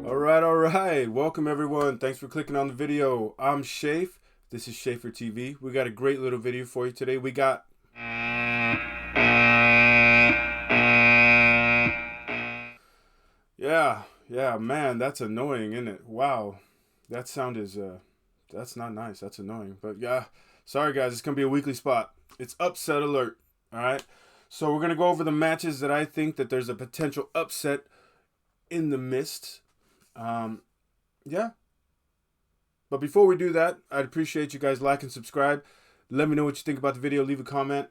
All right. Welcome everyone. Thanks for clicking on the video. I'm Shafe. This is Schaefer TV. We got a great little video for you today. We got yeah, man, that's annoying, isn't it? Wow. That sound is that's not nice. That's annoying. But yeah, sorry guys, it's going to be a weekly spot. It's upset alert. All right? So we're going to go over the matches that I think that there's a potential upset in the mist. Um yeah, But before we do that, I'd appreciate you guys like and subscribe. Let me know what you think about the video. Leave a comment.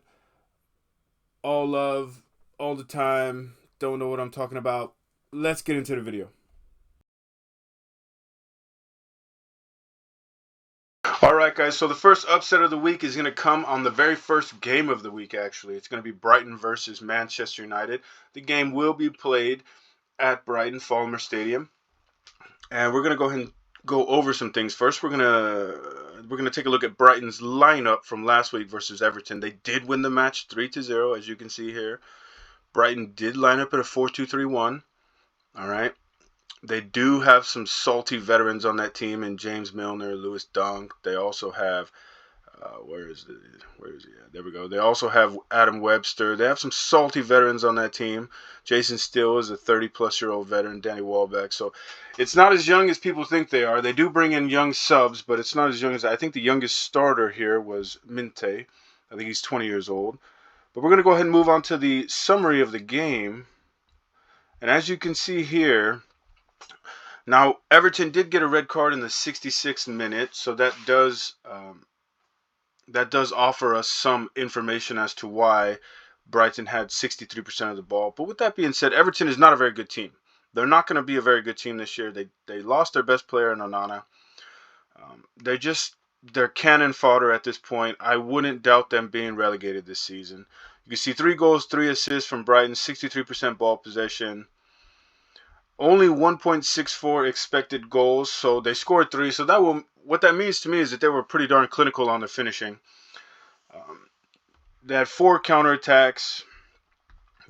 All love, all the time. Don't know what I'm talking about. Let's get into the video. All right, guys. So the first upset of the week is going to come on the very first game of the week, actually. It's going to be Brighton versus Manchester United. The game will be played at Brighton Falmer Stadium. And we're going to go ahead and go over some things. First, we're gonna take a look at Brighton's lineup from last week versus Everton. They did win the match 3-0, as you can see here. Brighton did line up at a 4-2-3-1. All right. They do have some salty veterans on that team in James Milner, Lewis Dunk. They also have where is he? There we go. They also have Adam Webster. They have some salty veterans on that team. Jason Steele is a 30-plus-year-old veteran. Danny Welbeck. So it's not as young as people think they are. They do bring in young subs, but it's not as young as I think the youngest starter here was Minte. I think he's 20 years old. But we're going to go ahead and move on to the summary of the game. And as you can see here, now Everton did get a red card in the 66th minute, so that does offer us some information as to why Brighton had 63% of the ball. But with that being said, Everton is not a very good team. They're not going to be a very good team this year. They lost their best player in Onana. They're cannon fodder at this point. I wouldn't doubt them being relegated this season. You can see 3 goals, 3 assists from Brighton, 63% ball possession. Only 1.64 expected goals, so they scored 3. So what that means to me is that they were pretty darn clinical on the finishing. They had 4 counterattacks.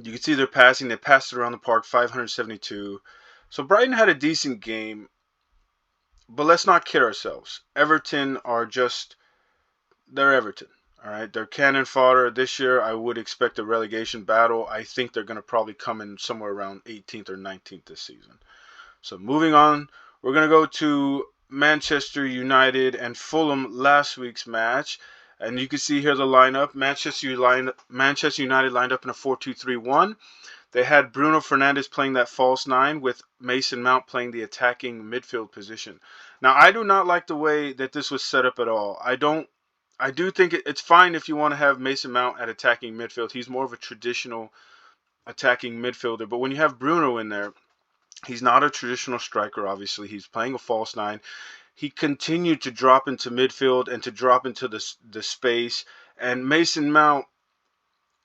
You can see their passing. They passed it around the park, 572. So Brighton had a decent game, but let's not kid ourselves. Everton are they're Everton. All right, they're cannon fodder. This year, I would expect a relegation battle. I think they're going to probably come in somewhere around 18th or 19th this season. So moving on, we're going to go to Manchester United and Fulham last week's match. And you can see here the lineup. Manchester United lined up in a 4-2-3-1. They had Bruno Fernandes playing that false 9 with Mason Mount playing the attacking midfield position. Now, I do not like the way that this was set up at all. I do think it's fine if you want to have Mason Mount at attacking midfield. He's more of a traditional attacking midfielder. But when you have Bruno in there, he's not a traditional striker, obviously. He's playing a false 9. He continued to drop into midfield and to drop into the space. And Mason Mount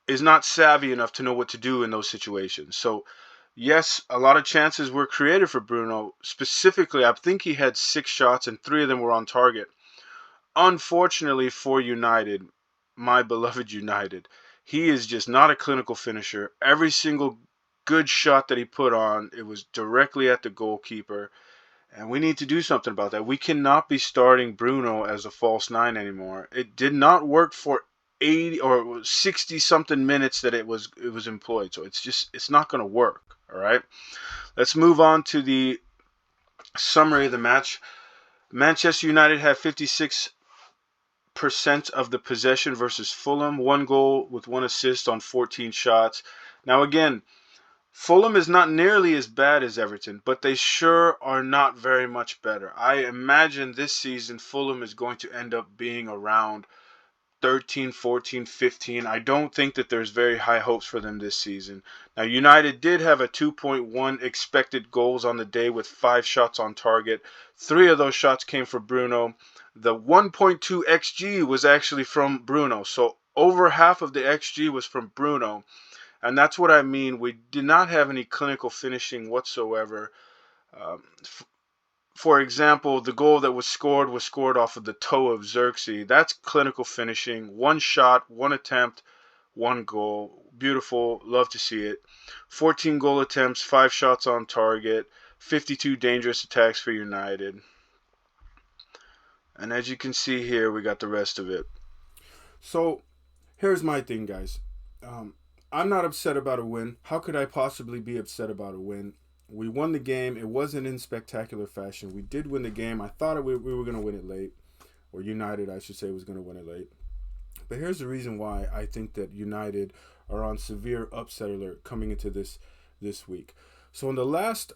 is not savvy enough to know what to do in those situations. So, yes, a lot of chances were created for Bruno. Specifically, I think he had 6 shots and 3 of them were on target. Unfortunately for United, my beloved United, he is just not a clinical finisher. Every single good shot that he put on, it was directly at the goalkeeper. And we need to do something about that. We cannot be starting Bruno as a false 9 anymore. It did not work for 80 or 60 something minutes that it was employed. So it's not going to work. All right. Let's move on to the summary of the match. Manchester United had 56% of the possession versus Fulham. 1 goal with 1 assist on 14 shots. Now again, Fulham is not nearly as bad as Everton, but they sure are not very much better. I imagine this season Fulham is going to end up being around 13, 14, 15. I don't think that there's very high hopes for them this season. Now, United did have a 2.1 expected goals on the day with 5 shots on target. 3 of those shots came from Bruno. The 1.2 XG was actually from Bruno. So over half of the XG was from Bruno. And that's what I mean. We did not have any clinical finishing whatsoever. For example, the goal that was scored off of the toe of Xerxes. That's clinical finishing. 1 shot, 1 attempt, 1 goal. beautiful. Love to see it. 14 goal attempts, 5 shots on target, 52 dangerous attacks for United. And as you can see here, we got the rest of it. So here's my thing, guys. Um, I'm not upset about a win. How could I possibly be upset about a win? We won the game. It wasn't in spectacular fashion. We did win the game. I thought we were going to win it late, or United, I should say, was going to win it late. But here's the reason why I think that United are on severe upset alert coming into this week. So in the last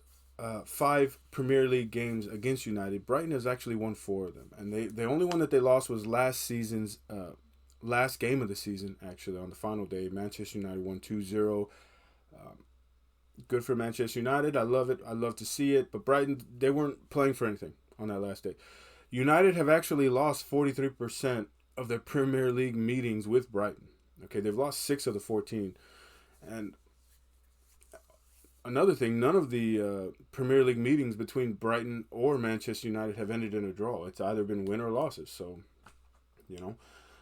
5 Premier League games against United, Brighton has actually won 4 of them, and the only one that they lost was last season's last game of the season. Actually, on the final day, Manchester United won 2-0. Um, Good for Manchester United. I love it. I love to see it. But Brighton, they weren't playing for anything on that last day. United have actually lost 43% of their Premier League meetings with Brighton. Okay, they've lost 6 of the 14. And another thing, none of the Premier League meetings between Brighton or Manchester United have ended in a draw. It's either been win or losses. So, you know.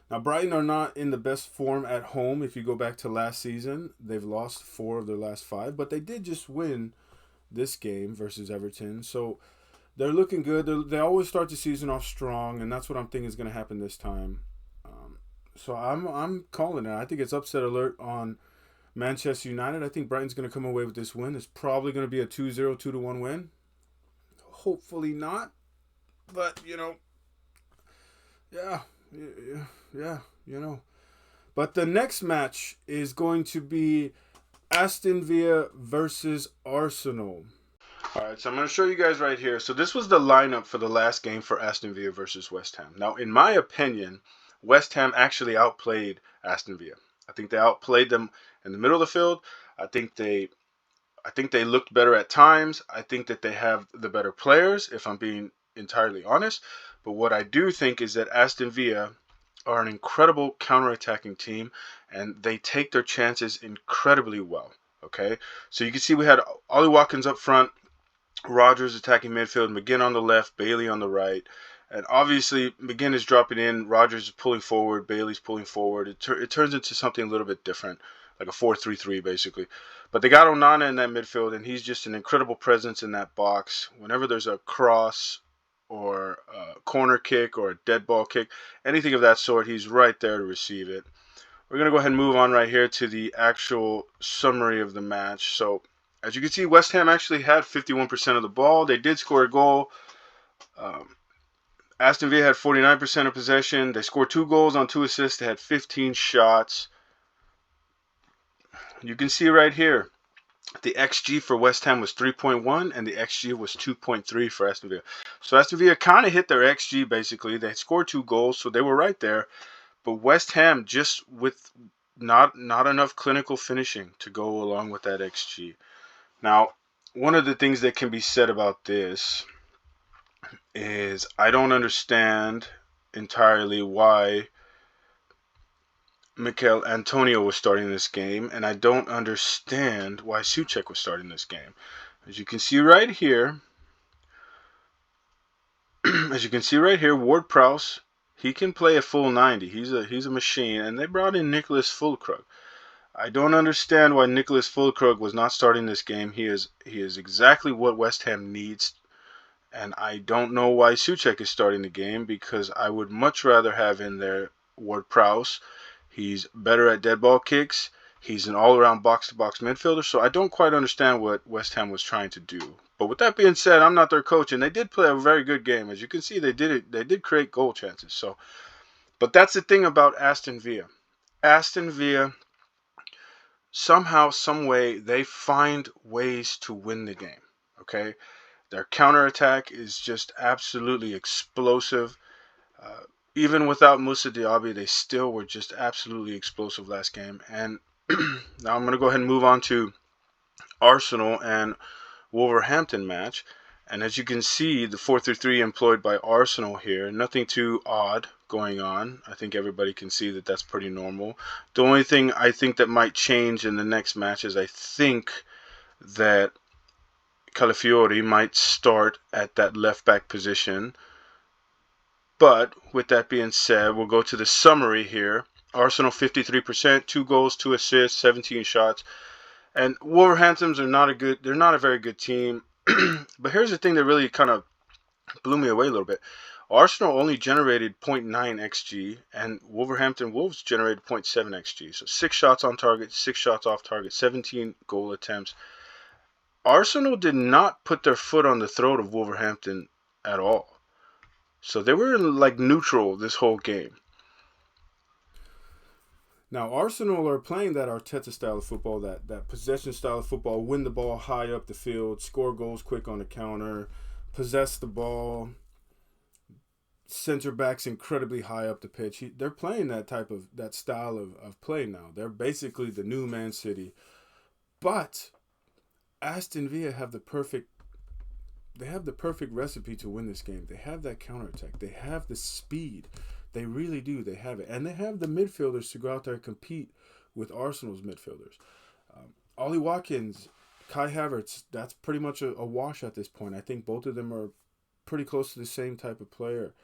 Now, Brighton are not in the best form at home. If you go back to last season, they've lost 4 of their last 5, but they did just win this game versus Everton. So they're looking good. They always start the season off strong, and that's what I'm thinking is going to happen this time. So I'm calling it. I think it's upset alert on Manchester United. I think Brighton's going to come away with this win. It's probably going to be a 2-0, 2-1 win. Hopefully not, but yeah, yeah, yeah, But the next match is going to be Aston Villa versus Arsenal. All right, so I'm going to show you guys right here. So this was the lineup for the last game for Aston Villa versus West Ham. Now, in my opinion, West Ham actually outplayed Aston Villa. I think they outplayed them in the middle of the field. I think they I think they looked better at times. I think that they have the better players, if I'm being entirely honest. But what I do think is that Aston Villa are an incredible counterattacking team, and they take their chances incredibly well. Okay, so you can see we had Ollie Watkins up front, Rogers attacking midfield, McGinn on the left, Bailey on the right. And obviously, McGinn is dropping in, Rogers is pulling forward, Bailey's pulling forward. It turns into something a little bit different, like a 4-3-3 basically. But they got Onana in that midfield, and he's just an incredible presence in that box. Whenever there's a cross or a corner kick or a dead ball kick, anything of that sort, he's right there to receive it. We're going to go ahead and move on right here to the actual summary of the match. So, as you can see, West Ham actually had 51% of the ball. They did score a goal. Um, Aston Villa had 49% of possession. They scored 2 goals on 2 assists. They had 15 shots. You can see right here, the XG for West Ham was 3.1 and the XG was 2.3 for Aston Villa. So Aston Villa kind of hit their XG basically. They scored 2 goals, so they were right there. But West Ham just with not enough clinical finishing to go along with that XG. Now, one of the things that can be said about this is I don't understand entirely why Mikel Antonio was starting this game, and I don't understand why Souček was starting this game. As you can see right here, Ward-Prowse, he can play a full 90. He's a machine, and they brought in Nicholas Füllkrug. I don't understand why Nicholas Füllkrug was not starting this game. He is exactly what West Ham needs, and I don't know why Souček is starting the game because I would much rather have in there Ward-Prowse. He's better at dead ball kicks. He's an all-around box-to-box midfielder, so I don't quite understand what West Ham was trying to do. But with that being said, I'm not their coach, and they did play a very good game. As you can see, they did it. They did create goal chances. So, but that's the thing about Aston Villa. Aston Villa, somehow, some way, they find ways to win the game. Okay, their counterattack is just absolutely explosive. Uh, Even without Musa Diaby, they still were just absolutely explosive last game. And now I'm going to go ahead and move on to Arsenal and Wolverhampton match. And as you can see, the 4-3-3 employed by Arsenal here, nothing too odd going on. I think everybody can see that that's pretty normal. The only thing I think that might change in the next match is I think that Calafiori might start at that left back position. But with that being said, we'll go to the summary here. Arsenal 53%, 2 goals, 2 assists, 17 shots. And Wolverhampton's are not a good. They're not a very good team. But here's the thing that really kind of blew me away a little bit. Arsenal only generated zero point 0.9 xg, and Wolverhampton Wolves generated 0.7 xg. So 6 shots on target, 6 shots off target, 17 goal attempts. Arsenal did not put their foot on the throat of Wolverhampton at all. So they were like neutral this whole game. Now, Arsenal are playing that Arteta style of football, that possession style of football, win the ball high up the field, score goals quick on the counter, possess the ball, center backs incredibly high up the pitch. They're playing that style of play now. They're basically the new Man City. But Aston Villa have the perfect recipe to win this game. They have that counterattack. They have the speed. They really do. They have it. And they have the midfielders to go out there and compete with Arsenal's midfielders. Ollie Watkins, Kai Havertz, that's pretty much a wash at this point. I think both of them are pretty close to the same type of player.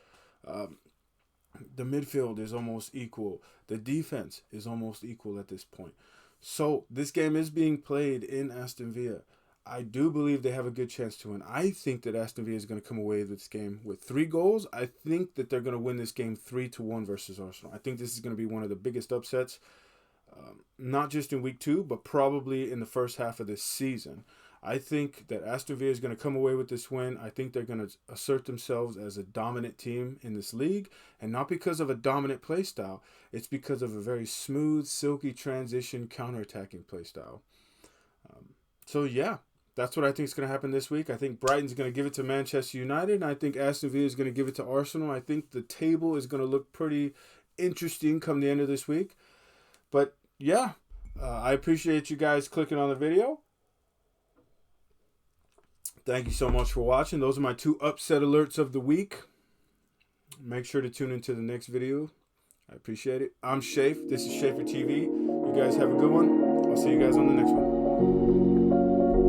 The midfield is almost equal. The defense is almost equal at this point. So this game is being played in Aston Villa. I do believe they have a good chance to win. I think that Aston Villa is going to come away with this game with 3 goals. I think that they're going to win this game 3-1 versus Arsenal. I think this is going to be one of the biggest upsets, not just in week 2, but probably in the first half of this season. I think that Aston Villa is going to come away with this win. I think they're going to assert themselves as a dominant team in this league, and not because of a dominant play style. It's because of a very smooth, silky transition, counterattacking play style. So yeah, that's what I think is going to happen this week. I think Brighton's going to give it to Manchester United, and I think Aston Villa is going to give it to Arsenal. I think the table is going to look pretty interesting come the end of this week. But yeah, I appreciate you guys clicking on the video. Thank you so much for watching. Those are my 2 upset alerts of the week. Make sure to tune into the next video. I appreciate it. I'm Shafe. This is Shafer TV. You guys have a good one. I'll see you guys on the next one.